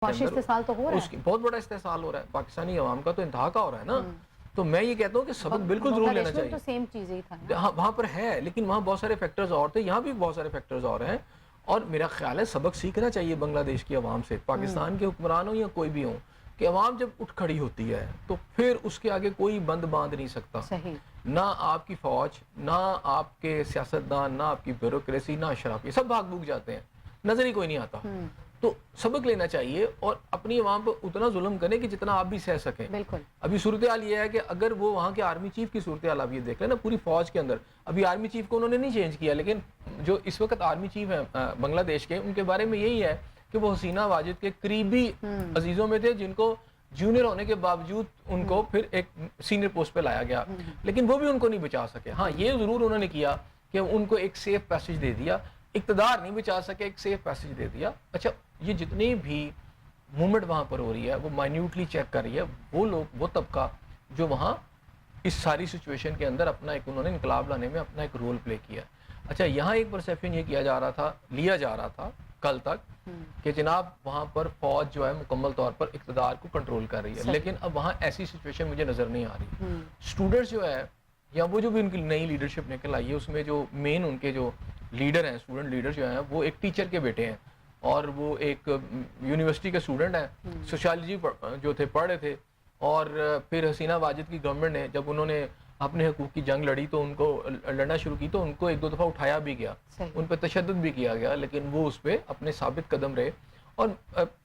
معاشی استحصال تو ہو رہا ہے, بہت بڑا استحصال ہو رہا ہے, پاکستانی عوام کا تو انتہا کا ہو رہا ہے نا. تو میں یہ کہتا ہوں کہ سبق بالکل ضرور لینا چاہیے. تو سیم چیز ہی تھا, ہاں وہاں پر ہے, لیکن وہاں بہت سارے فیکٹرز اور تھے, یہاں بھی بہت سارے فیکٹرز اور ہیں, اور میرا خیال ہے سبق سیکھنا چاہیے بنگلہ دیش کی عوام سے, پاکستان کے حکمران ہوں یا کوئی بھی ہوں, کہ عوام جب اٹھ کھڑی ہوتی ہے تو پھر اس کے آگے کوئی بند باندھ نہیں سکتا. صحیح, نہ آپ کی فوج, نہ آپ کے سیاستدان, نہ آپ کی بیوروکریسی, نہ اشرافی, سب بھاگ بھوگ جاتے ہیں, نظر ہی کوئی نہیں آتا. تو سبق لینا چاہیے اور اپنی عوام پر اتنا ظلم کریں کہ جتنا آپ بھی سہ سکیں. بالکل. ابھی صورتحال یہ ہے کہ اگر وہ وہاں کے آرمی چیف کی صورتحال آپ یہ دیکھ لیں نا, پوری فوج کے اندر, ابھی آرمی چیف کو انہوں نے نہیں چینج کیا, لیکن جو اس وقت آرمی چیف ہیں بنگلہ دیش کے, ان کے بارے میں یہی ہے کہ وہ حسینہ واجد کے قریبی عزیزوں میں تھے, جن کو جونیئر ہونے کے باوجود ان کو پھر ایک سینئر پوسٹ پہ لایا گیا, لیکن وہ بھی ان کو نہیں بچا سکے. ہاں یہ ضرور انہوں نے کیا کہ ان کو ایک سیف پیسج دے دیا, اقتدار نہیں بچا سکے, ایک سیف پیسج دے دیا. اچھا, یہ جتنی بھی موومنٹ وہاں پر ہو رہی ہے وہ مائنیوٹلی چیک کر رہی ہے وہ لوگ, وہ طبقہ جو وہاں اس ساری سچویشن کے اندر اپنا ایک, انہوں نے انقلاب لانے میں اپنا ایک رول پلے کیا. اچھا, یہاں ایک پرسیپشن یہ لیا جا رہا تھا کل تک کہ جناب وہاں پر فوج جو ہے مکمل طور پر اقتدار کو کنٹرول کر رہی ہے, لیکن اب وہاں ایسی سچویشن مجھے نظر نہیں آ رہی. اسٹوڈنٹس جو ہے, یا وہ جو بھی ان کی نئی لیڈرشپ نکل آئی ہے, اس میں جو مین ان کے جو لیڈر ہیں, اسٹوڈنٹ لیڈر جو ہیں, وہ ایک ٹیچر کے بیٹے ہیں, اور وہ ایک یونیورسٹی کے اسٹوڈنٹ ہیں, سوشالوجی جو تھے پڑھ رہے تھے, اور پھر حسینہ واجد کی گورنمنٹ نے جب انہوں نے اپنے حقوق کی جنگ لڑی تو ان کو لڑنا شروع کی تو ان کو ایک دو دفعہ اٹھایا بھی گیا, ان پہ تشدد بھی کیا گیا, لیکن وہ اس پہ اپنے ثابت قدم رہے. اور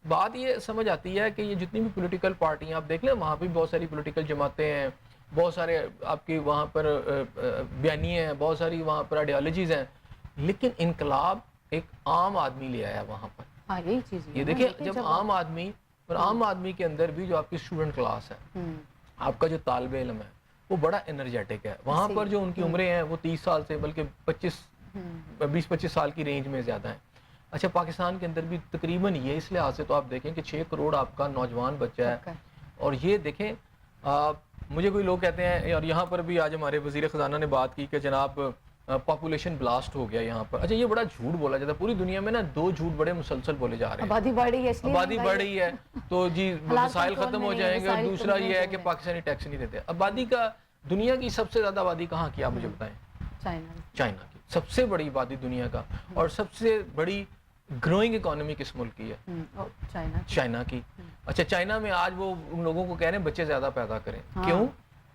بات یہ سمجھ آتی ہے کہ یہ جتنی بھی پولیٹیکل پارٹیاں آپ دیکھ لیں, وہاں پہ بہت ساری پولیٹیکل جماعتیں ہیں, بہت سارے آپ کی وہاں پر بیانیے ہیں, بہت ساری وہاں پر آئیڈیالوجیز ہیں, لیکن انقلاب ایک عام آدمی لے آیا وہاں پر. ہاں یہی چیز یہ دیکھیں, جب عام آدمی, اور عام آدمی کے اندر بھی جو آپ کی اسٹوڈنٹ کلاس ہے, آپ کا جو طالب علم ہے, وہ بڑا انرجیٹک ہے. وہاں پر جو ان کی عمریں ہیں وہ 30 سال سے بلکہ 20-25 سال کی رینج میں زیادہ ہیں. اچھا, پاکستان کے اندر بھی تقریباً یہ, اس لحاظ سے تو آپ دیکھیں کہ 6 کروڑ آپ کا نوجوان بچہ ہے, اور یہ دیکھیں مجھے کوئی لوگ کہتے ہیں, اور یہاں پر بھی آج ہمارے وزیر خزانہ نے بات کی کہ جناب پاپولیشن بلاسٹ ہو گیا یہاں پر. اچھا, یہ بڑا جھوٹ بولا جاتا ہے پوری دنیا میں نا, 2 جھوٹ بڑے مسلسل بولے جا رہے ہیں. آبادی بڑھ رہی ہے, آبادی بڑھ رہی ہے تو جی وسائل ختم ہو جائیں گے, اور دوسرا یہ ہے کہ پاکستانی ٹیکس نہیں دیتے. آبادی کا, دنیا کی سب سے زیادہ آبادی کہاں کی آپ مجھے بتائیں؟ چائنا کی سب سے بڑی آبادی دنیا کا, اور سب سے بڑی گروئنگ اکانومی کس ملک کی ہے؟ چائنا کی. اچھا, چائنا میں آج وہ ان لوگوں کو کہہ رہے ہیں بچے زیادہ پیدا کریں. کیوں؟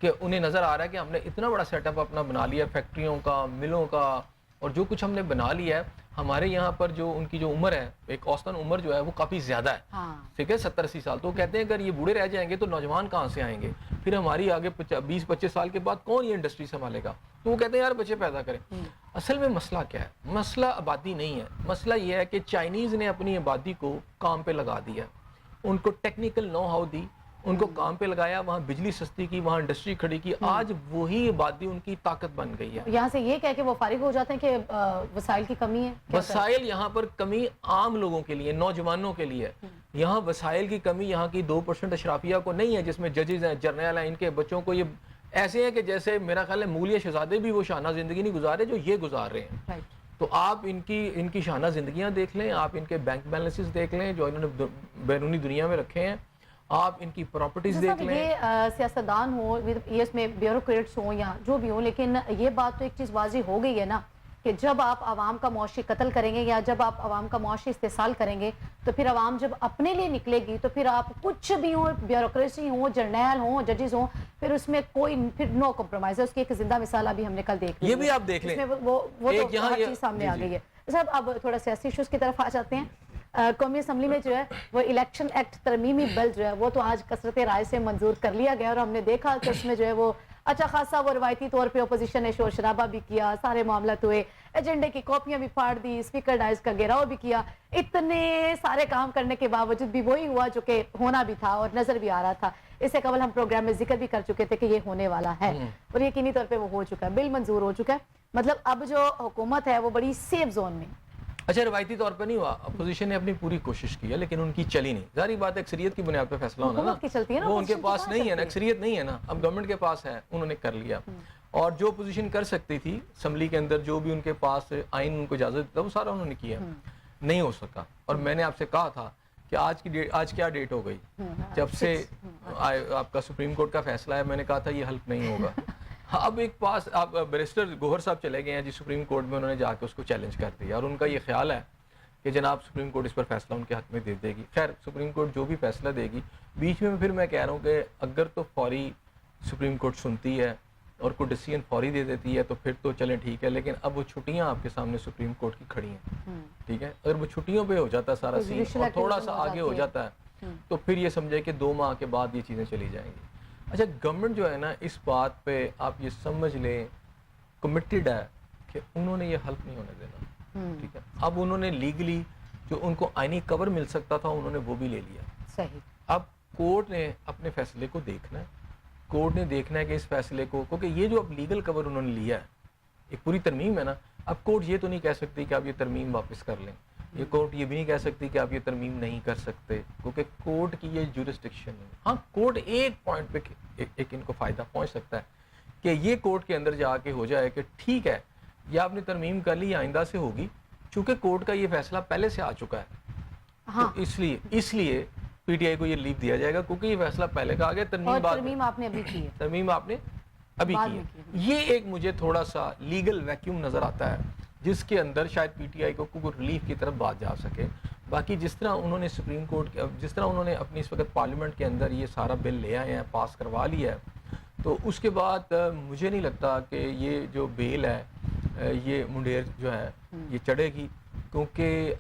کہ انہیں نظر آ رہا ہے کہ ہم نے اتنا بڑا سیٹ اپ اپنا بنا لیا, فیکٹریوں کا, ملوں کا, اور جو کچھ ہم نے بنا لیا ہے. ہمارے یہاں پر جو ان کی جو عمر ہے, ایک اوسطن عمر جو ہے وہ کافی زیادہ ہے, ٹھیک ہے, 70-80 سال. تو وہ کہتے ہیں اگر یہ بوڑھے رہ جائیں گے تو نوجوان کہاں سے آئیں گے, پھر ہماری آگے 20-25 سال کے بعد کون یہ انڈسٹری سنبھالے گا. تو وہ کہتے ہیں یار بچے پیدا کریں. اصل میں مسئلہ کیا ہے؟ مسئلہ آبادی نہیں ہے, مسئلہ یہ ہے کہ چائنیز نے اپنی آبادی کو کام پہ لگا دیا, ان کو ٹیکنیکل نو ہاؤ دی, ان کو کام پہ لگایا, وہاں بجلی سستی کی, وہاں انڈسٹری کھڑی کی, آج وہی آبادی ان کی طاقت بن گئی ہے. یہاں سے یہ کہہ کہ وہ فارغ ہو جاتے ہیں کہ وسائل کی کمی ہے. وسائل یہاں پر کمی عام لوگوں کے لیے, نوجوانوں کے لیے. یہاں وسائل کی کمی یہاں کی 2% اشرافیہ کو نہیں ہے, جس میں ججز ہیں, جرنیل ہیں, ان کے بچوں کو یہ ایسے ہیں کہ جیسے میرا خیال ہے مغلیہ شہزادے بھی وہ شانہ زندگی نہیں گزارے جو یہ گزار رہے ہیں. تو آپ ان کی شانہ زندگیاں دیکھ لیں, آپ ان کے بینک بیلنسز دیکھ لیں جو انہوں نے بیرونی دنیا میں رکھے ہیں, آپ ان کی پراپرٹیز دیکھ لیں. یہ سیاستدان ہوں, یہ اس میں بیوروکریٹس ہوں یا جو بھی ہوں, لیکن یہ بات تو ایک چیز واضح ہو گئی ہے نا کہ جب آپ عوام کا معاشی قتل کریں گے, یا جب آپ عوام کا معاشی استحصال کریں گے, تو پھر عوام جب اپنے لیے نکلے گی تو پھر آپ کچھ بھی ہوں, بیوروکریسی ہوں, جرنیل ہوں, ججز ہوں, پھر اس میں کوئی پھر نو کمپرومائز ہے. اس کی ایک زندہ مثال ابھی ہم نے کل دیکھ لی, یہ بھی آپ دیکھ لیں, وہ تو ہر چیز سامنے آ گئی ہے. صاحب اب تھوڑا سیاسی ایشوز کی طرف آ جاتے ہیں. قومی اسمبلی میں جو ہے وہ الیکشن ایکٹ ترمیمی بل جو ہے وہ تو آج کثرت رائے سے منظور کر لیا گیا, اور ہم نے دیکھا کہ اس میں جو ہے وہ اچھا خاصا وہ روایتی طور پہ اپوزیشن نے شور شرابہ بھی کیا, سارے معاملات ہوئے, ایجنڈے کی کاپیاں بھی پھاڑ دی, اسپیکر ڈائز کا گھیراؤ بھی کیا. اتنے سارے کام کرنے کے باوجود بھی وہی ہوا جو کہ ہونا بھی تھا اور نظر بھی آ رہا تھا. اس سے قبل ہم پروگرام میں ذکر بھی کر چکے تھے کہ یہ ہونے والا ہے, اور یقینی طور پہ وہ ہو چکا ہے, بل منظور ہو چکا ہے. مطلب اب جو حکومت ہے وہ بڑی سیف زون میں. اچھا, روایتی طور پہ نہیں ہوا, اپوزیشن نے اپنی پوری کوشش کی ہے لیکن ان کی چلی نہیں. ظاہری بات ہے اکثریت کی بنیاد پہ فیصلہ ہونا نا, وہ ان کے پاس نہیں ہے نا, اکثریت نہیں ہے نا, اب گورنمنٹ کے پاس ہے, انہوں نے کر لیا. اور جو اپوزیشن کر سکتی تھی اسمبلی کے اندر, جو بھی ان کے پاس آئین ان کو اجازت دیتا, وہ سارا انہوں نے کیا. نہیں ہو سکا. اور میں نے آپ سے کہا تھا کہ آج کیا ڈیٹ ہو گئی جب سے آپ کا سپریم کورٹ کا فیصلہ ہے. میں نے کہا تھا یہ حلف نہیں ہوگا. اب ایک پاس آپ بیرسٹر گوہر صاحب چلے گئے ہیں جی سپریم کورٹ میں, انہوں نے جا کے اس کو چیلنج کر دیا اور ان کا یہ خیال ہے کہ جناب سپریم کورٹ اس پر فیصلہ ان کے حق میں دے دے گی. خیر سپریم کورٹ جو بھی فیصلہ دے گی, بیچ میں پھر میں کہہ رہا ہوں کہ اگر تو فوری سپریم کورٹ سنتی ہے اور کوئی ڈیسیژن فوری دے دیتی ہے تو پھر تو چلیں ٹھیک ہے, لیکن اب وہ چھٹیاں آپ کے سامنے سپریم کورٹ کی کھڑی ہیں, ٹھیک ہے. اگر وہ چھٹیوں پہ ہو جاتا سارا سین اور تھوڑا سا آگے ہو جاتا ہے تو پھر یہ سمجھے کہ 2 ماہ کے بعد یہ چیزیں چلی جائیں گی. اچھا گورنمنٹ جو ہے نا اس بات پہ آپ یہ سمجھ لیں کمیٹڈ ہے کہ انہوں نے یہ حلف نہیں ہونے دینا, ٹھیک ہے. اب انہوں نے لیگلی جو ان کو آئینی کور مل سکتا تھا انہوں نے وہ بھی لے لیا. صحیح. اب کورٹ نے اپنے فیصلے کو دیکھنا ہے, کورٹ نے دیکھنا ہے کہ اس فیصلے کو, کیونکہ یہ جو اب لیگل کور انہوں نے لیا ہے ایک پوری ترمیم ہے نا, اب کورٹ یہ تو نہیں کہہ سکتی کہ آپ یہ ترمیم واپس کر لیں, یہ کورٹ یہ بھی نہیں کہہ سکتی کہ آپ یہ ترمیم نہیں کر سکتے, کیونکہ کورٹ کی یہ جورسڈکشن ہے. ہاں کورٹ ایک پوائنٹ پہ ایک ان کو فائدہ پہنچ سکتا ہے کہ یہ کورٹ کے اندر جا کے ہو جائے کہ ٹھیک ہے یہ آپ نے ترمیم کر لی, آئندہ سے ہوگی, چونکہ کورٹ کا یہ فیصلہ پہلے سے آ چکا ہے. ہاں اس لیے پی ٹی آئی کو یہ لیو دیا جائے گا کیونکہ یہ فیصلہ پہلے کا آ گیا, ترمیم آپ نے ابھی کی ہے, ترمیم آپ نے ابھی کی ہے. یہ ایک مجھے تھوڑا سا لیگل ویکیوم نظر آتا ہے جس کے اندر شاید پی ٹی آئی کو کوئی ریلیف کی طرف بات جا سکے. باقی جس طرح انہوں نے سپریم کورٹ جس طرح انہوں نے اپنی اس وقت پارلیمنٹ کے اندر یہ سارا بل لے آئے ہیں, پاس کروا لیا ہے, تو اس کے بعد مجھے نہیں لگتا کہ یہ جو بیل ہے یہ منڈیر جو ہے یہ چڑھے گی, کیونکہ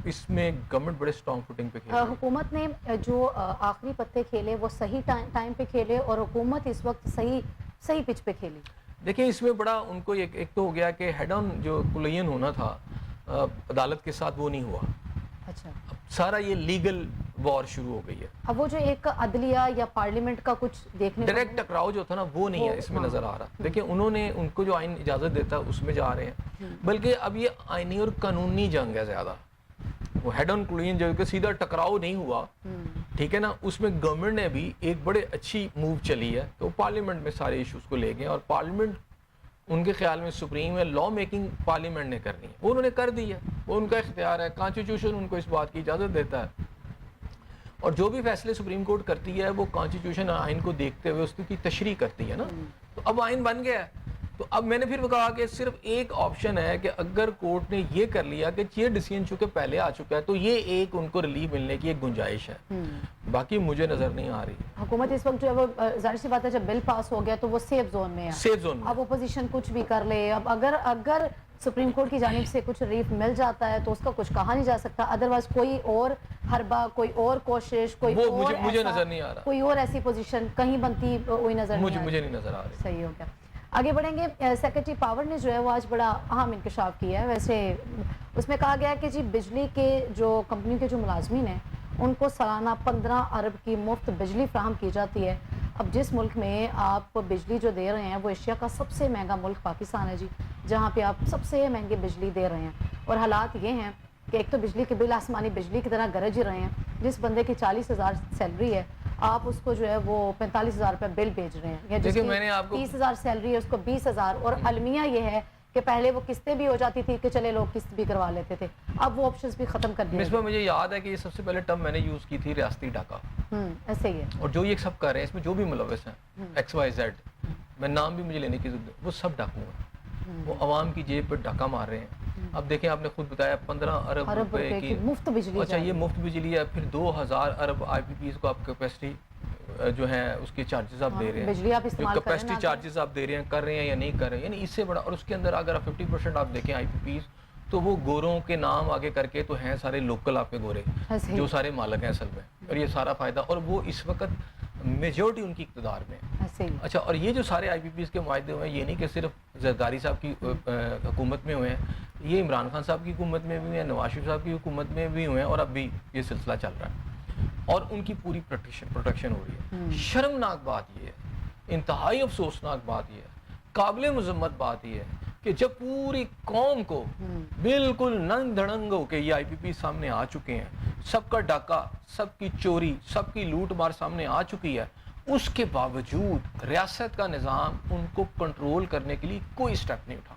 اس میں گورنمنٹ بڑے اسٹرانگ فوٹنگ پہ کھیلے. حکومت نے جو آخری پتے کھیلے وہ صحیح ٹائم پہ کھیلے اور حکومت اس وقت صحیح پچ پہ کھیلی. دیکھیں اس میں بڑا ان کو ایک تو ہو گیا کہ ہیڈ آن جو کلین ہونا تھا عدالت کے ساتھ وہ نہیں ہوا. اچھا. سارا یہ لیگل وار شروع ہو گئی ہے. اب وہ جو ایک عدلیہ یا پارلیمنٹ کا کچھ دیکھنے ڈائریکٹ ٹکراؤ جو تھا نا وہ نہیں ہے اس میں نظر آ رہا. دیکھیں انہوں نے ان کو جو آئین اجازت دیتا ہے اس میں جا رہے ہیں, بلکہ اب یہ آئینی اور قانونی جنگ ہے زیادہ. وہ ہیڈ آن کلین جو کہ سیدھا ٹکراؤ نہیں ہوا, ٹھیک ہے نا, اس میں گورنمنٹ نے بھی ایک بڑے اچھی موو چلی ہے کہ وہ پارلیمنٹ میں سارے ایشوز کو لے گئے, اور پارلیمنٹ ان کے خیال میں سپریم ہے, لا میکنگ پارلیمنٹ نے کرنی ہے, وہ انہوں نے کر دی ہے, وہ ان کا اختیار ہے, کانسٹیٹیوشن ان کو اس بات کی اجازت دیتا ہے. اور جو بھی فیصلے سپریم کورٹ کرتی ہے وہ کانسٹیٹیوشن آئین کو دیکھتے ہوئے اس کی تشریح کرتی ہے نا. تو اب آئین بن گیا ہے, تو اب میں نے پھر وہ کہا کہ صرف ایک آپشن ہے کہ اگر کورٹ نے یہ کر لیا کہ یہ ڈیسیژن چونکہ پہلے آ چکا ہے تو یہ ایک ان کو ریلیف ملنے کی ایک گنجائش ہے, باقی مجھے نظر نہیں آ رہی. حکومت اس وقت جو ہے وہ ظاہر سی بات ہے جب بل پاس ہو گیا تو وہ سیف زون میں ہے, سیف زون میں. اب اپوزیشن کچھ بھی کر لے, اب اگر سپریم کورٹ کی جانب سے کچھ ریلیف مل جاتا ہے تو اس کا کچھ کہا نہیں جا سکتا, ادروائز کوئی اور حربہ, کوئی اور کوشش, کوئی اور مجھے نظر نہیں آ رہا, کوئی اور ایسی پوزیشن کہیں بنتی ہوئی نظر نہیں, مجھے نہیں نظر آ رہی. صحیح ہو گیا. آگے بڑھیں گے. سیکرٹری پاور نے جو ہے وہ آج بڑا اہم انکشاف کیا ہے. ویسے اس میں کہا گیا کہ جی بجلی کے جو کمپنی کے جو ملازمین ہیں ان کو سالانہ 15 ارب کی مفت بجلی فراہم کی جاتی ہے. اب جس ملک میں آپ بجلی جو دے رہے ہیں وہ ایشیا کا سب سے مہنگا ملک پاکستان ہے جی, جہاں پہ آپ سب سے مہنگی بجلی دے رہے ہیں, اور حالات یہ ہیں کہ ایک تو بجلی کے بل آسمانی بجلی کی طرح گرج رہے ہیں. جس بندے کی 40,000 سیلری ہے آپ اس کو جو ہے وہ 45,000 روپے بل بھیج رہے ہیں, یا جس کی 30,000 سیلری ہے اس کو 20,000. اور المیہ یہ ہے کہ پہلے وہ قسطیں بھی ہو جاتی تھی کہ چلے لوگ قسط بھی کروا لیتے تھے, اب وہ آپشنز بھی ختم کر دیے. اس میں مجھے یاد ہے کہ یہ سب سے پہلے ٹرم میں نے یوز کی تھی ریاستی ڈاکہ. ایسے ہی ہے, اور جو یہ سب کر رہے ہیں اس میں جو بھی ملوث ہیں ایکس وائی زیڈ, میں نام بھی مجھے لینے کی ضرورت, وہ سب ڈاکو ہیں, وہ عوام کی جیب پہ ڈاکہ مار رہے ہیں. اب دیکھیں آپ نے خود بتایا 15 ارب روپے کی مفت بجلی. اچھا یہ مفت بجلی ہے, پھر 2,000 ارب آئی پی پیز کو آپ کیپیسٹی جو ہے اس کے چارجز آپ دے رہے ہیں, بجلی آپ استعمال جو کیپیسٹی چارجز آپ دے رہے ہیں, کر رہے ہیں یا نہیں کر رہے ہیں, یعنی اس سے بڑا. اور اس کے اندر اگر آپ 50% آپ دیکھیں آئی پی پیز تو وہ گوروں کے نام آگے کر کے تو ہیں سارے لوکل آپ کے گورے جو سارے مالک ہیں اصل میں, اور یہ سارا فائدہ, اور وہ اس وقت میجورٹی ان کی اقتدار میں ہے. اچھا, اور یہ جو سارے آئی پی پیز کے معاہدے ہوئے ہیں یہ نہیں کہ صرف زرداری صاحب کی حکومت میں ہوئے ہیں, یہ عمران خان صاحب کی حکومت میں بھی ہوئے ہیں, نواز شریف صاحب کی حکومت میں بھی ہوئے ہیں, اور اب بھی یہ سلسلہ چل رہا ہے, اور ان کی پوری پروٹیکشن ہو رہی ہے. شرمناک بات یہ ہے, انتہائی افسوسناک بات یہ ہے, قابل مذمت بات یہ ہے کہ جب پوری قوم کو بالکل ننگ دھڑنگ ہو کے یہ آئی پی پی سامنے آ چکے ہیں, سب کا ڈاکہ, سب کی چوری, سب کی لوٹ مار سامنے آ چکی ہے, اس کے باوجود ریاست کا نظام ان کو کنٹرول کرنے کے لیے کوئی سٹیپ نہیں اٹھا.